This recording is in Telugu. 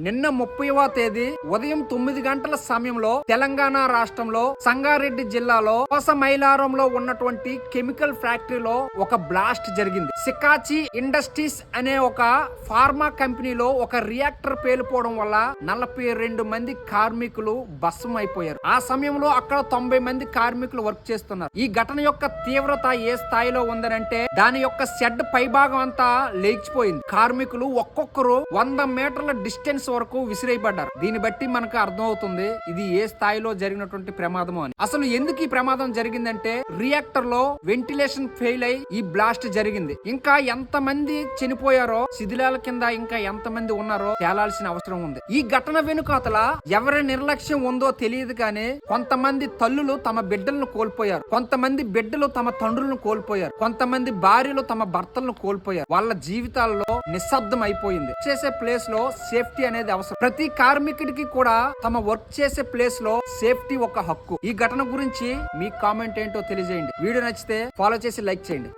నిన్న 30వ తేదీ ఉదయం 9 గంటల సమయంలో తెలంగాణ రాష్ట్రంలో సంగారెడ్డి జిల్లాలో మైలారంలో ఉన్నటువంటి కెమికల్ ఫ్యాక్టరీలో ఒక బ్లాస్ట్ జరిగింది. సికాచి ఇండస్ట్రీస్ అనే ఒక ఫార్మా కంపెనీలో ఒక రియాక్టర్ పేలిపోవడం వల్ల 42 మంది కార్మికులు భస్మం అయిపోయారు. ఆ సమయంలో అక్కడ 90 మంది కార్మికులు వర్క్ చేస్తున్నారు. ఈ ఘటన యొక్క తీవ్రత ఏ స్థాయిలో ఉందనంటే దాని యొక్క షెడ్ పైభాగం అంతా లేచిపోయింది. కార్మికులు ఒక్కొక్కరు 100 మీటర్ల డిస్టెన్స్ వరకు విసిరైపడ్డారు. దీన్ని బట్టి మనకు అర్థం అవుతుంది ఇది ఏ స్థాయిలో జరిగినటువంటి ప్రమాదం అని. అసలు ఎందుకు ఈ ప్రమాదం జరిగిందంటే రియాక్టర్ లో వెంటిలేషన్ ఫెయిల్ అయి ఈ బ్లాస్ట్ జరిగింది. ఇంకా ఎంత మంది చనిపోయారో, శిథిలాల కింద ఇంకా ఎంత మంది ఉన్నారో తేలాల్సిన అవసరం ఉంది. ఈ ఘటన వెనుకాతల ఎవరి నిర్లక్ష్యం ఉందో తెలియదు కానీ కొంతమంది తల్లులు తమ బిడ్డలను కోల్పోయారు, కొంతమంది బిడ్డలు తమ తండ్రులను కోల్పోయారు, కొంతమంది భార్యలు తమ భర్తలను కోల్పోయారు. వాళ్ళ జీవితాల్లో నిశ్శబ్దం అయిపోయింది. చేసే ప్లేస్ లో సేఫ్టీ అనేది అవసరం. ప్రతి కార్మికుడికి కూడా తమ వర్క్ చేసే ప్లేస్ లో సేఫ్టీ ఒక హక్కు. ఈ ఘటన గురించి మీ కామెంట్ ఏంటో తెలియజేయండి. వీడియో నచ్చితే ఫాలో చేసి లైక్ చేయండి.